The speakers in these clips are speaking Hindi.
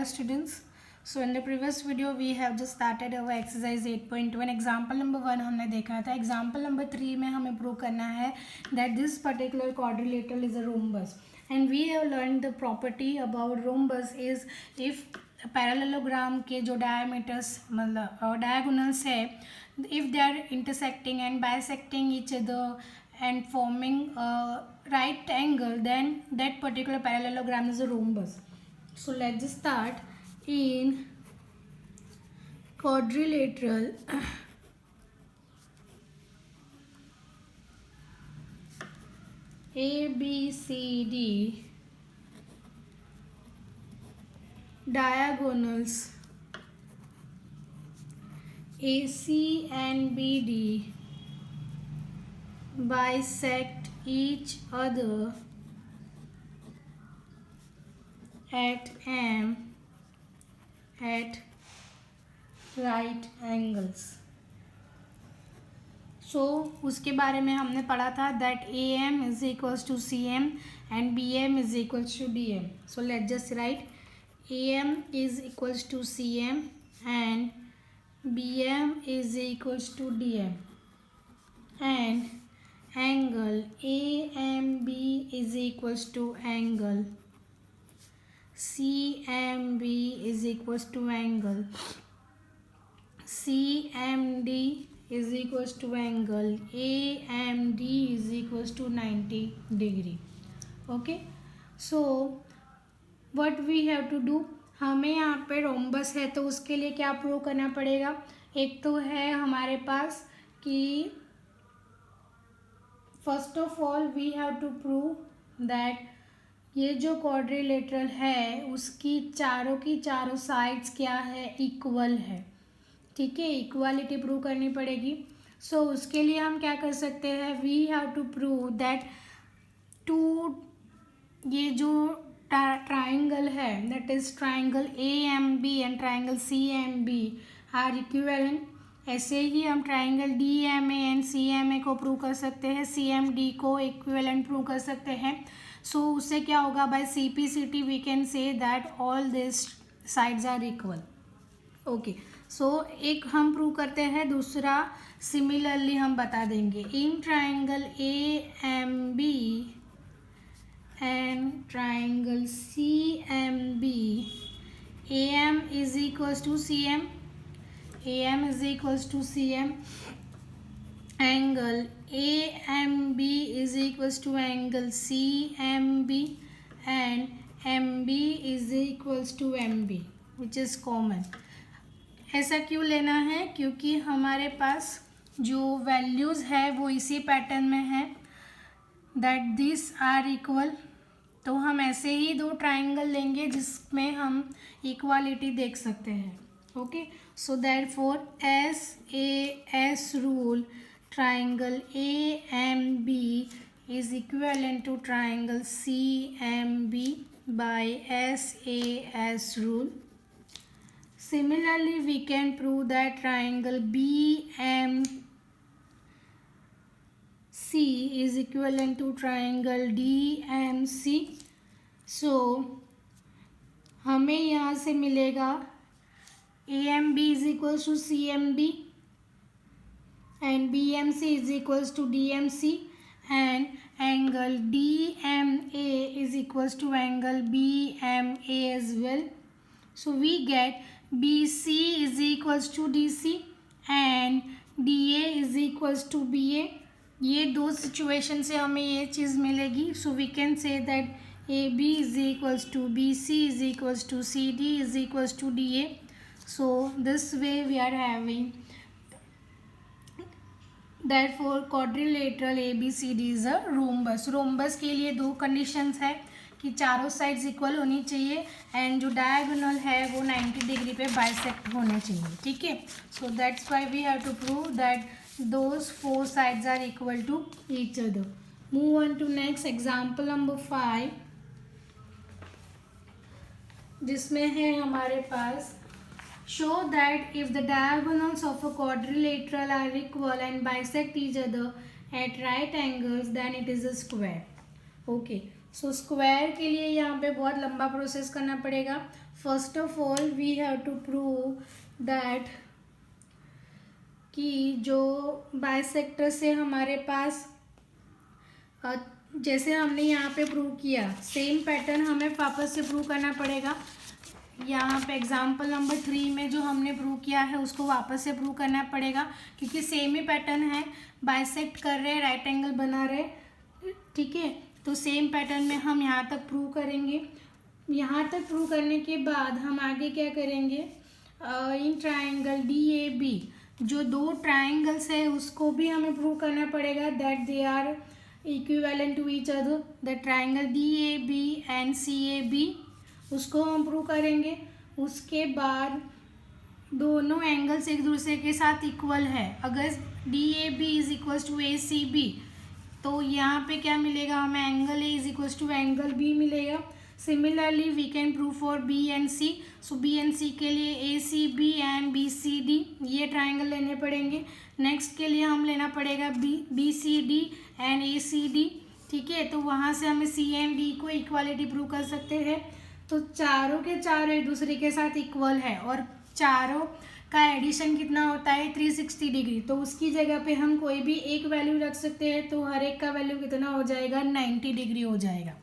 Hello students. So in the previous video we have just started our exercise 8.1 example number 1 हमने देखा था. example number 3 में हमें prove करना है that this particular quadrilateral is a rhombus and we have learned the property about rhombus is if parallelogram के जो diameters मतलब diagonals है if they are intersecting and bisecting each other and forming a right angle, then that particular parallelogram is a rhombus. So let's just start. In quadrilateral A, B, C, D diagonals AC and BD bisect each other at M at right angles. So उसके बारे में हमने पढ़ा था that AM is equals to CM and BM is equals to DM. So let's just write AM is equals to CM and BM is equals to DM and angle AMB is equals to angle CMB is equals to angle CMD is equals to angle AMD is equals to 90 degree. Okay, so what we have to do, हमें यहाँ पे रोम्बस है तो उसके लिए क्या प्रूव करना पड़ेगा. एक तो है हमारे पास कि first of all we have to prove that ये जो क्वाड्रिलेटरल है उसकी चारों की चारों साइड्स क्या है, इक्वल है. ठीक है, इक्वालिटी प्रूव करनी पड़ेगी. सो उसके लिए हम क्या कर सकते हैं, we have to prove that two ये जो ट्राइंगल है that is triangle AMB and triangle CMB are equivalent. ऐसे ही हम ट्राइंगल DMA एंड CMA को प्रूव कर सकते हैं, CMD को इक्विवेलेंट प्रूव कर सकते हैं. सो उससे क्या होगा, by CPCT we can say that all this sides are equal. Okay, so एक हम प्रूव करते हैं, दूसरा सिमिलरली हम बता देंगे. In triangle AMB and triangle CMB AM is equals to CM, AM is equals to CM, angle AMB is equals to angle CMB and MB is equals to MB which is common. ऐसा क्यों लेना है, क्योंकि हमारे पास जो वैल्यूज़ है वो इसी पैटर्न में है दैट दिस आर इक्वल. तो हम ऐसे ही दो ट्राइंगल लेंगे जिसमें हम इक्वालिटी देख सकते हैं. Okay, so therefore SAS rule triangle AMB is equivalent to triangle CMB by SAS rule. Similarly, we can prove that triangle BMC is equivalent to triangle DMC. So हमें यहाँ से मिलेगा AMB is equals to CMB and BMC is equals to DMC and angle DMA is equals to angle BMA as well. So we get BC is equals to DC and DA is equals to BA. ये दो सिचुएशन से हमें ये चीज़ मिलेगी. So we can say that AB is equals to BC is equals to CD is equals to DA. So this way we are having therefore quadrilateral ABCD is a rhombus. rhombus के लिए दो कंडीशंस है कि चारों साइड्स इक्वल होनी चाहिए एंड जो डायगोनल है वो 90 डिग्री पे बाइसेक्ट होने चाहिए. ठीक है, so that's why we have to prove that those four sides are equal to each other. Move on to next example number 5 जिसमें है हमारे पास show that if the diagonals of a quadrilateral are equal and bisect each other at right angles then it is a square. Okay, so square के लिए यहाँ पे बहुत लंबा प्रोसेस करना पड़ेगा. First of all we have to prove that कि जो बाइसेक्टर से हमारे पास जैसे हमने यहाँ पे प्रूव किया सेम पैटर्न हमें वापस से प्रूव करना पड़ेगा। यहाँ पे एग्जाम्पल नंबर 3 में जो हमने प्रूव किया है उसको वापस से प्रूव करना पड़ेगा क्योंकि सेम ही पैटर्न है, बाइसेक्ट कर रहे, राइट एंगल बना रहे, ठीक है। तो सेम पैटर्न में हम यहाँ तक प्रूव करेंगे। यहाँ तक प्रूव करने के बाद हम आगे क्या करेंगे, इन ट्राइंगल DAB जो दो ट्राइंगल्स है उसको भी हमें प्रूव करना पड़ेगा that they are equivalent to each other. The triangle DAB and CAB उसको हम प्रूव करेंगे। उसके बाद दोनों एंगल्स एक दूसरे के साथ इक्वल है। अगर DAB is equal to ACB तो यहाँ पे क्या मिलेगा हमें, angle A is equal to angle B मिलेगा। Similarly we can prove for B and C। So B and C के लिए ACB एंड BCD ये ट्राइंगल लेने पड़ेंगे। नेक्स्ट के लिए हम लेना पड़ेगा BCD एंड ACD, ठीक है। तो वहाँ से हमें C एंड D को इक्वालिटी प्रूव कर सकते हैं। तो चारों के चारों एक दूसरे के साथ इक्वल है और चारों का एडिशन कितना होता है 360 डिग्री। तो उसकी जगह पे हम कोई भी एक वैल्यू रख सकते हैं तो हर एक का वैल्यू कितना हो जाएगा 90 डिग्री हो जाएगा।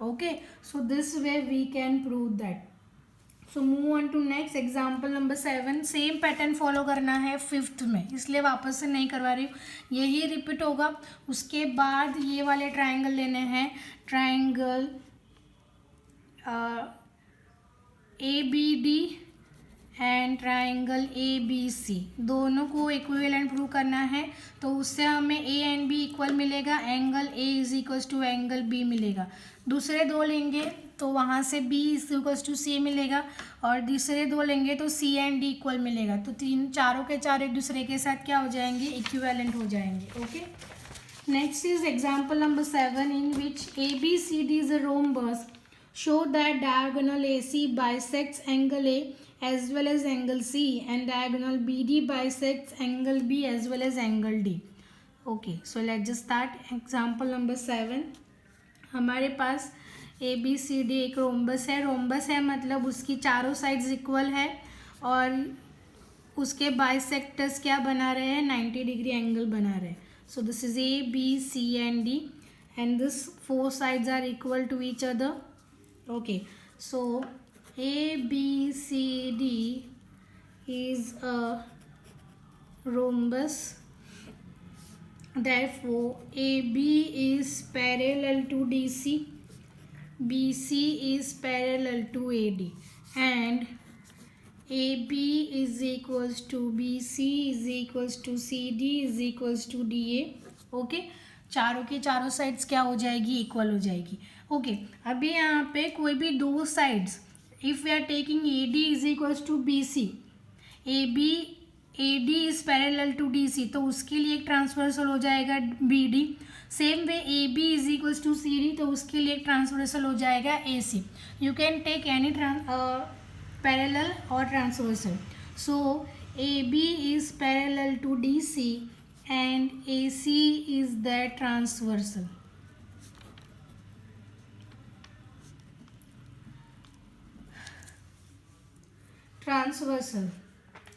Okay, so this way we can prove that. So move on to next example number 7। Same pattern follow करना है 5th में, इसलिए वापस से नहीं करवा रही हूँ, यही रिपीट होगा। उसके बाद ये वाले ट्राइंगल लेने हैं, triangle ABD and triangle ABC दोनों को इक्विवेलेंट प्रूव करना है। तो उससे हमें A एंड B इक्वल मिलेगा, angle A is equal to angle B मिलेगा। दूसरे दो लेंगे तो वहाँ से B is equal to C मिलेगा और दूसरे दो लेंगे तो C एंड D इक्वल मिलेगा। तो चारों के चार एक दूसरे के साथ क्या हो जाएंगे, इक्विवेलेंट हो जाएंगे। Okay, next is example number 7 in which ABCD is a rhombus. Show that diagonal AC bisects angle A as well as angle C and diagonal BD bisects angle B as well as angle D. Okay, so let's just start. Example number 7. हमारे पास ABCD एक रोम्बस है। रोम्बस है मतलब उसकी चारों साइड्स इक्वल है और उसके बाइसेक्टर्स क्या बना रहे हैं, 90 डिग्री एंगल बना रहे हैं। So this is A, B, C and D and this four sides are equal to each other. Okay, so ABCD is a rhombus, therefore AB is parallel to DC, BC is parallel to AD and AB is equals to BC is equals to CD is equals to DA. Okay, चारों के चारों साइड्स क्या हो जाएगी, इक्वल हो जाएगी। ओके, अभी यहाँ पे कोई भी दो sides, if we are taking AD is equals to BC, AD is parallel to DC तो उसके लिए एक ट्रांसवर्सल हो जाएगा BD। Same way AB is equals to CD तो उसके लिए एक ट्रांसवर्सल हो जाएगा AC। You can take any parallel और transversal. So AB is parallel to DC and AC is the transversal.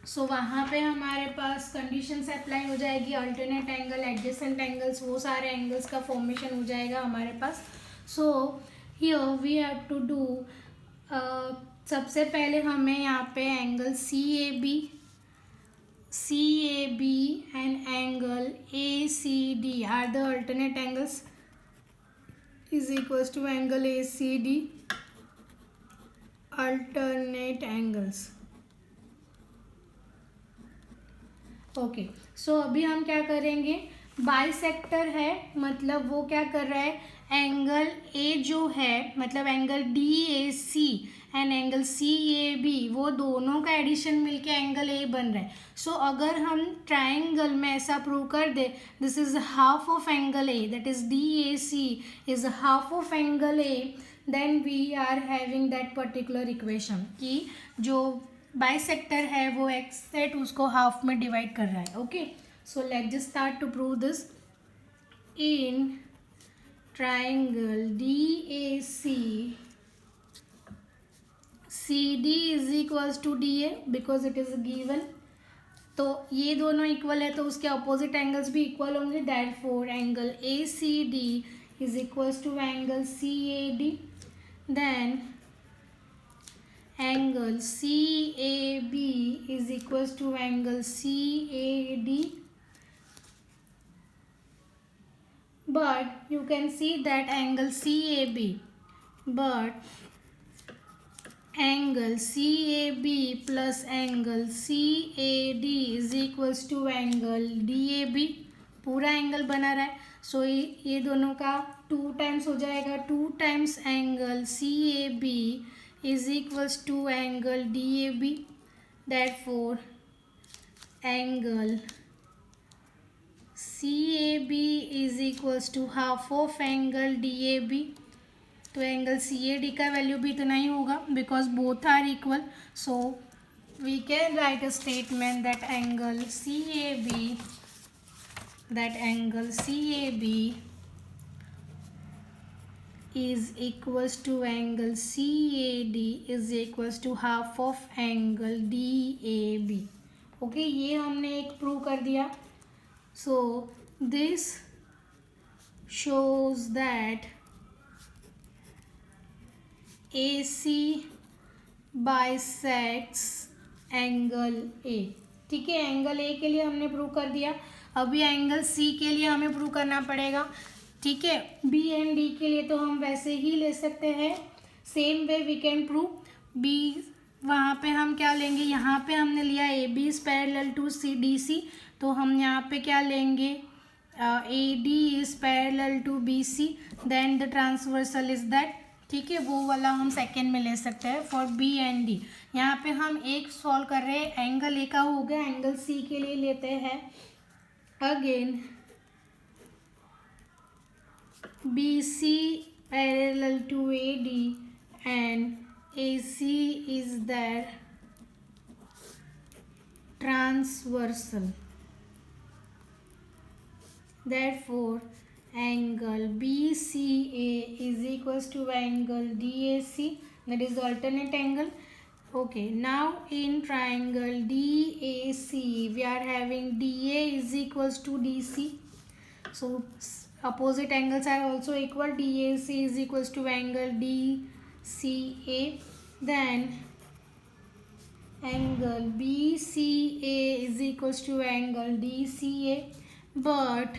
So वहाँ पे हमारे पास कंडीशंस अप्लाई हो जाएगी, अल्टरनेट एंगल, एडजेसेंट एंगल्स, वो सारे एंगल्स का फॉर्मेशन हो जाएगा हमारे पास। So here we have to do, सबसे पहले हमें यहाँ पे angle CAB and angle ACD are the alternate angles is equals to angle ACD alternate angles. Okay, so अभी हम क्या करेंगे, बाइसेक्टर है मतलब वो क्या कर रहा है, एंगल A जो है मतलब angle DAC and angle CAB वो दोनों का एडिशन मिलके एंगल A बन रहा है। सो अगर हम ट्राइंगल में ऐसा प्रूव कर दे, this is half of angle A, that is DAC is half of angle A, then we are having that particular equation कि जो बाइसेक्टर है वो एक्स सेट उसको हाफ में डिवाइड कर रहा है। Okay, so let's just start to prove this. In triangle DAC CD is equals to DA because it is given. तो ये दोनों इक्वल है तो उसके अपोजिट एंगल्स भी इक्वल होंगे, therefore angle ACD is equals to angle CAD। Then angle CAB is equals to angle CAD, but you can see that angle CAB plus angle CAD is equals to angle DAB, पूरा एंगल बना रहा है। सो ये दोनों का 2 टाइम्स हो जाएगा, 2 times angle CAB is equals to angle DAB, therefore angle CAB is equals to half of angle DAB। तो एंगल CAD का वैल्यू भी इतना ही होगा because both are equal. So we can write a statement that angle CAB is equals to angle CAD is equals to half of angle DAB। Okay, ये हमने एक प्रूव कर दिया। So this shows that AC bisects angle A। ठीक है, एंगल A के लिए हमने प्रूव कर दिया। अभी एंगल C के लिए हमें प्रूव करना पड़ेगा। ठीक है, B एंड D के लिए तो हम वैसे ही ले सकते हैं, same way we can prove. B वहाँ पे हम क्या लेंगे, यहाँ पे हमने लिया AB is parallel to DC, तो हम यहाँ पे क्या लेंगे, AD is parallel to BC, then the transversal is that. ठीक है, वो वाला हम सेकेंड में ले सकते हैं फॉर B एंड D। यहाँ पे हम एक सॉल्व कर रहे हैं, एंगल A का हो गया, एंगल C के लिए लेते हैं again BC parallel to AD and AC is their transversal, therefore angle BCA is equals to angle DAC, that is the alternate angle। Okay, now in triangle DAC we are having DA is equals to DC, so opposite angles are also equal, DAC is equals to angle DCA, then angle BCA is equals to angle DCA, but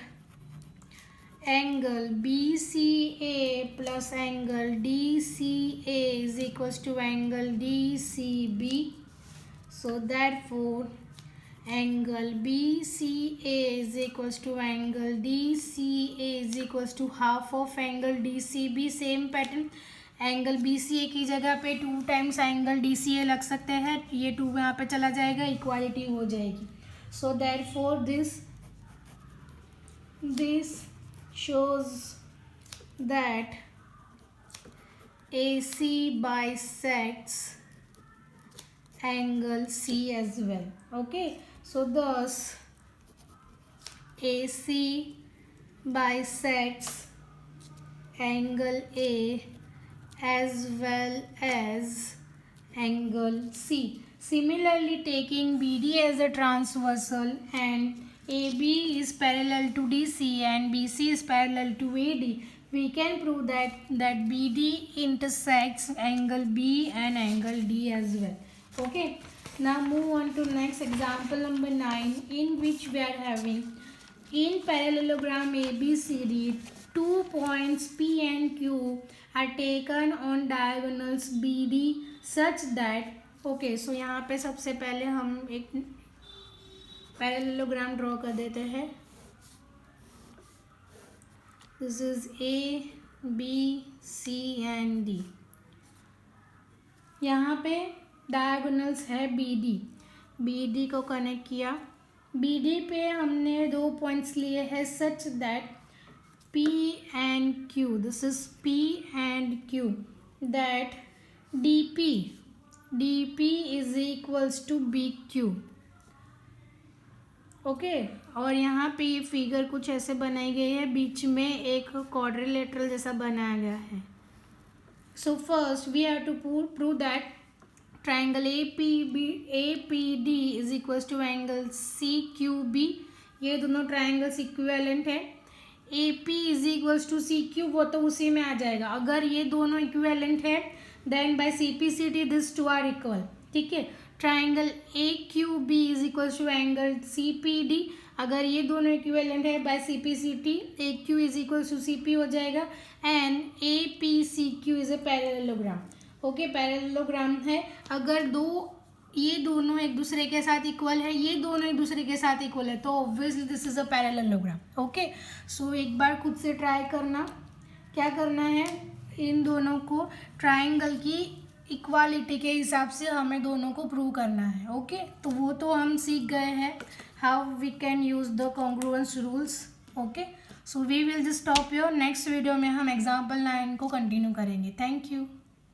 angle BCA plus angle DCA is equals to angle DCB, so therefore angle BCA is equals to angle DCA is equals to half of angle DCB। Same pattern, angle BCA की जगह पे 2 टाइम्स एंगल DCA लग सकते हैं, ये 2 यहाँ पे चला जाएगा, इक्वालिटी हो जाएगी। So therefore this shows that AC bisects angle C as well। Okay, so thus AC bisects angle A as well as angle C। Similarly, taking BD as a transversal and AB is parallel to DC and BC is parallel to AD, we can prove that BD intersects angle B and angle D as well। Okay, now move on to next example number 9, in which we are having in parallelogram ABCD 2 points P and Q are taken on diagonals BD such that, okay, so यहाँ पे सबसे पहले हम एक पैरेललोग्राम ड्रॉ कर देते हैं। This is ABC and D। यहाँ पे डायगोनल्स है BD को कनेक्ट किया, BD पे हमने 2 पॉइंट्स लिए हैं such that P and Q, this is P and Q, that DP is equals to BQ। Okay, और यहाँ पे ये फिगर कुछ ऐसे बनाई गई है, बीच में एक क्वाड्रिलेटरल जैसा बनाया गया है। So first we have to prove that triangle A P D is equal to angle C Q B, ये दोनों ट्राइंगल्स इक्विवेलेंट है। A P is equal to C Q, वो तो उसी में आ जाएगा। अगर ये दोनों इक्विवेलेंट है then by C P C T this two are equal, ठीक है। Triangle A Q B is equal to angle C P D, अगर ये दोनों इक्विवेलेंट है by C P C T, A Q is equal to C P हो जाएगा। And A P C Q is a parallelogram, okay, parallelogram है। अगर ये दोनों एक दूसरे के साथ इक्वल है, ये दोनों एक दूसरे के साथ इक्वल है, तो obviously this is a parallelogram, okay. So एक बार खुद से ट्राई करना, क्या करना है, इन दोनों को ट्राइंगल की इक्वालिटी के हिसाब से हमें दोनों को प्रूव करना है, ओके। तो वो तो हम सीख गए हैं how we can use the congruence rules, okay. So we will just stop your, next video में हम एग्जाम्पल 9 को कंटिन्यू करेंगे। Thank you.